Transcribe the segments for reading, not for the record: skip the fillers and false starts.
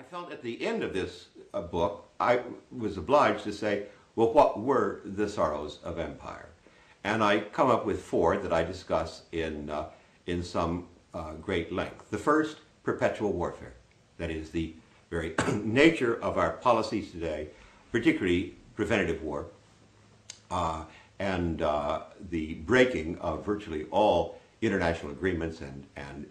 I felt at the end of this book, I was obliged to say, well, what were the sorrows of empire? And I come up with four that I discuss in some great length. The first, perpetual warfare. That is the very nature of our policies today, particularly preventative war, and the breaking of virtually all international agreements and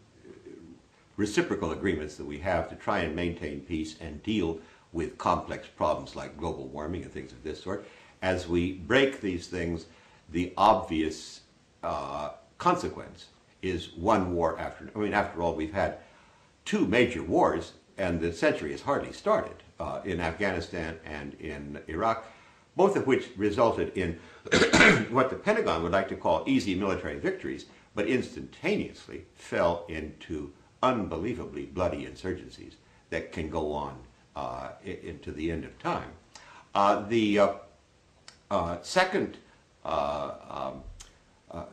reciprocal agreements that we have to try and maintain peace and deal with complex problems like global warming and things of this sort. As we break these things, the obvious consequence is one war after. I mean, after all, we've had two major wars, and the century has hardly started, in Afghanistan and in Iraq, both of which resulted in what the Pentagon would like to call easy military victories, but instantaneously fell into unbelievably bloody insurgencies that can go on into the end of time. The second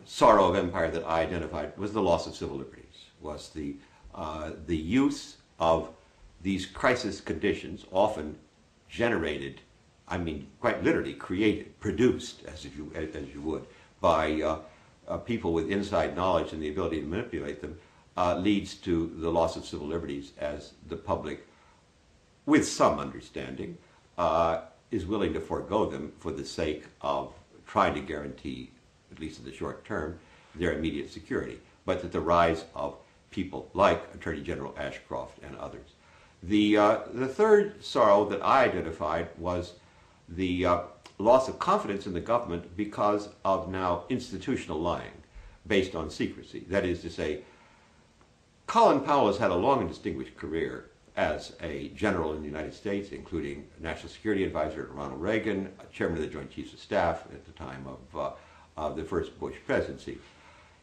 sorrow of empire that I identified was the loss of civil liberties, was the use of these crisis conditions, often generated, I mean quite literally created, produced, as you would, by people with inside knowledge and the ability to manipulate them, leads to the loss of civil liberties as the public, with some understanding, is willing to forego them for the sake of trying to guarantee, at least in the short term, their immediate security, but that the rise of people like Attorney General Ashcroft and others. The third sorrow that I identified was the loss of confidence in the government because of now institutional lying based on secrecy. That is to say, Colin Powell has had a long and distinguished career as a general in the United States, including National Security Advisor to Ronald Reagan, Chairman of the Joint Chiefs of Staff at the time of the first Bush presidency.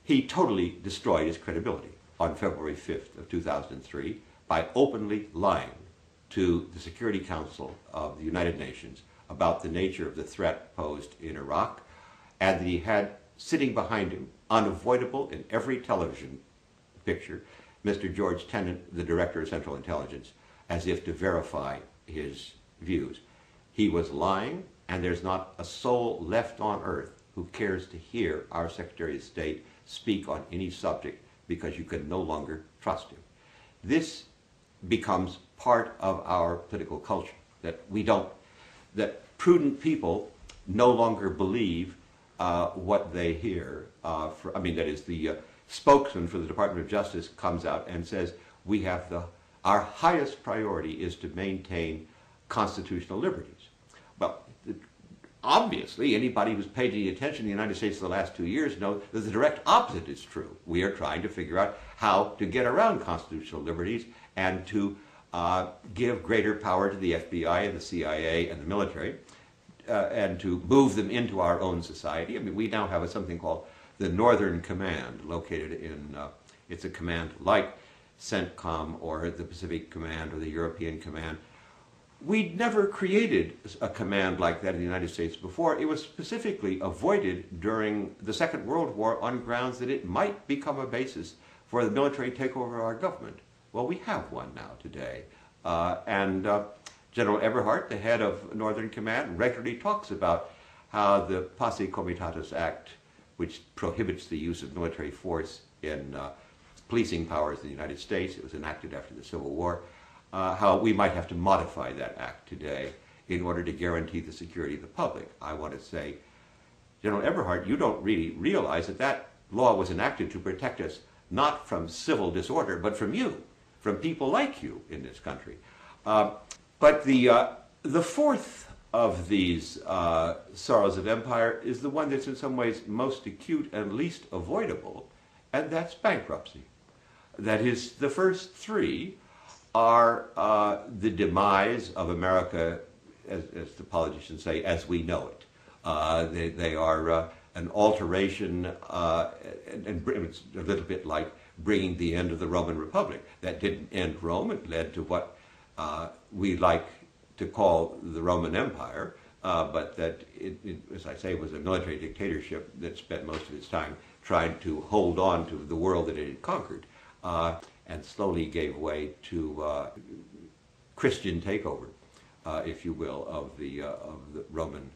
He totally destroyed his credibility on February 5th of 2003 by openly lying to the Security Council of the United Nations about the nature of the threat posed in Iraq, and that he had sitting behind him, unavoidable in every television picture, Mr. George Tenet, the Director of Central Intelligence, as if to verify his views. He was lying, and there's not a soul left on earth who cares to hear our Secretary of State speak on any subject because you can no longer trust him. This becomes part of our political culture, that prudent people no longer believe what they hear. That is, the spokesman for the Department of Justice comes out and says, our highest priority is to maintain constitutional liberties. Well, obviously, anybody who's paid any attention in the United States for the last 2 years knows that the direct opposite is true. We are trying to figure out how to get around constitutional liberties and to give greater power to the FBI and the CIA and the military, and to move them into our own society. I mean, we now have something called the Northern Command, located in, it's a command like CENTCOM or the Pacific Command or the European Command. We'd never created a command like that in the United States before. It was specifically avoided during the Second World War on grounds that it might become a basis for the military takeover of our government. Well, we have one now today. General Eberhardt, the head of Northern Command, regularly talks about how the Posse Comitatus Act, which prohibits the use of military force in policing powers in the United States, it was enacted after the Civil War, how we might have to modify that act today in order to guarantee the security of the public. I want to say, General Eberhardt, you don't really realize that that law was enacted to protect us not from civil disorder, but from you, from people like you in this country. But the fourth of these sorrows of empire is the one that's in some ways most acute and least avoidable, and that's bankruptcy. That is, the first three are the demise of America, as the politicians say, as we know it. They are an alteration, and it's a little bit like bringing the end of the Roman Republic. That didn't end Rome. It led to what we like to call the Roman Empire, but that, as I say, was a military dictatorship that spent most of its time trying to hold on to the world that it had conquered, and slowly gave way to Christian takeover, if you will, of the Roman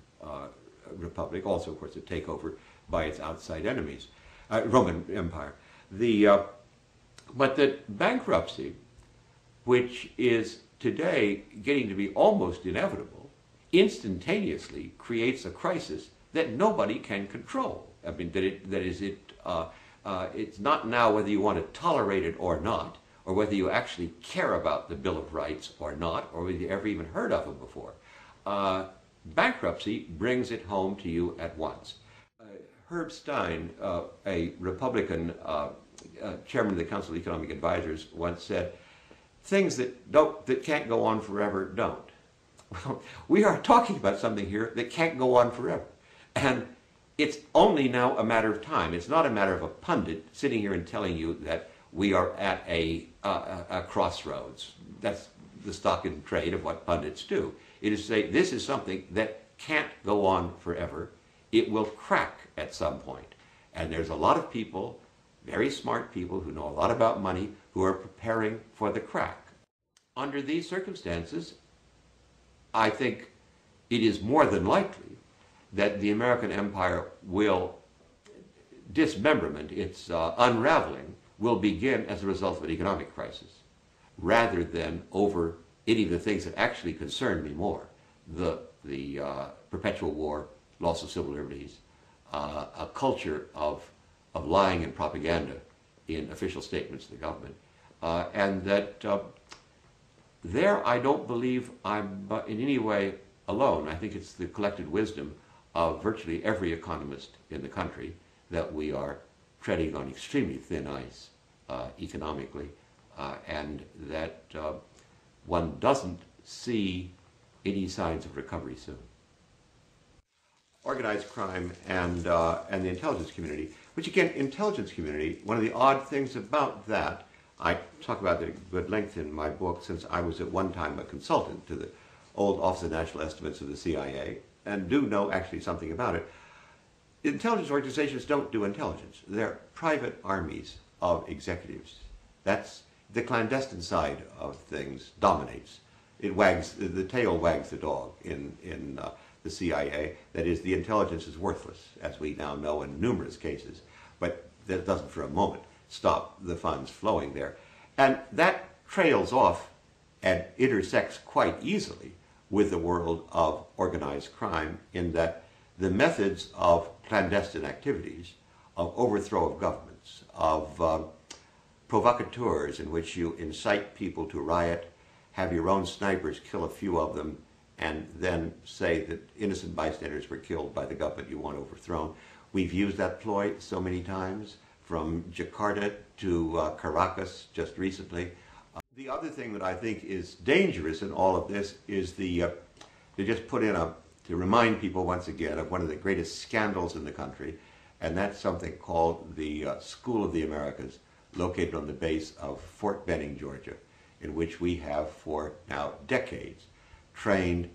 Republic. Also, of course, a takeover by its outside enemies, Roman Empire. But that bankruptcy, which is today getting to be almost inevitable, instantaneously creates a crisis that nobody can control. I mean, it's not now whether you want to tolerate it or not, or whether you actually care about the Bill of Rights or not, or whether you ever even heard of it before. Bankruptcy brings it home to you at once. Herb Stein, a Republican chairman of the Council of Economic Advisors, once said, "Things that can't go on forever don't." Well, we are talking about something here that can't go on forever. And it's only now a matter of time. It's not a matter of a pundit sitting here and telling you that we are at a crossroads. That's the stock in trade of what pundits do. It is to say, this is something that can't go on forever. It will crack at some point. And there's a lot of people, very smart people who know a lot about money, who are preparing for the crack. Under these circumstances, I think it is more than likely that the American empire will, dismemberment, its unraveling, will begin as a result of an economic crisis, rather than over any of the things that actually concern me more, the Perpetual War, loss of civil liberties, a culture of lying and propaganda in official statements of the government, and that there I don't believe I'm in any way alone. I think it's the collected wisdom of virtually every economist in the country that we are treading on extremely thin ice economically, and that one doesn't see any signs of recovery soon. Organized crime and the intelligence community, which again, intelligence community, one of the odd things about that, I talk about it at good length in my book, since I was at one time a consultant to the old Office of National Estimates of the CIA, and do know actually something about it. Intelligence organizations don't do intelligence. They're private armies of executives. That's the clandestine side of things dominates. It wags, the tail wags the dog in the CIA. That is, the intelligence is worthless, as we now know in numerous cases, but that doesn't for a moment stop the funds flowing there. And that trails off and intersects quite easily with the world of organized crime, in that the methods of clandestine activities, of overthrow of governments, of provocateurs in which you incite people to riot, have your own snipers kill a few of them, and then say that innocent bystanders were killed by the government you want overthrown. We've used that ploy so many times, from Jakarta to Caracas just recently. The other thing that I think is dangerous in all of this is to just put in to remind people once again of one of the greatest scandals in the country, and that's something called the School of the Americas, located on the base of Fort Benning, Georgia, in which we have for now decades trained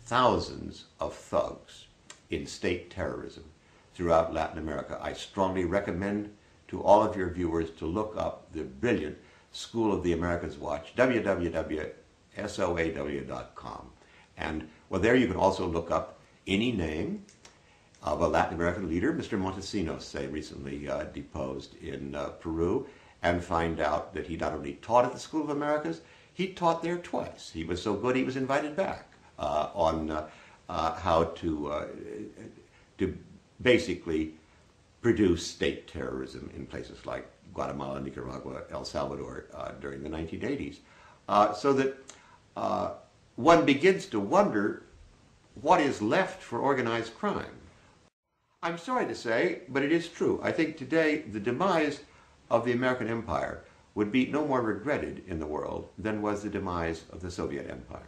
thousands of thugs in state terrorism throughout Latin America. I strongly recommend to all of your viewers to look up the brilliant School of the Americas watch, www.soaw.com. And well, there you can also look up any name of a Latin American leader. Mr. Montesinos, say, recently deposed in Peru, and find out that he not only taught at the School of Americas, he taught there twice. He was so good he was invited back on how to basically produce state terrorism in places like Guatemala, Nicaragua, El Salvador during the 1980s. So that one begins to wonder what is left for organized crime. I'm sorry to say, but it is true. I think today the demise of the American empire would be no more regretted in the world than was the demise of the Soviet empire,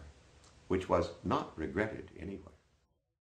which was not regretted anyway.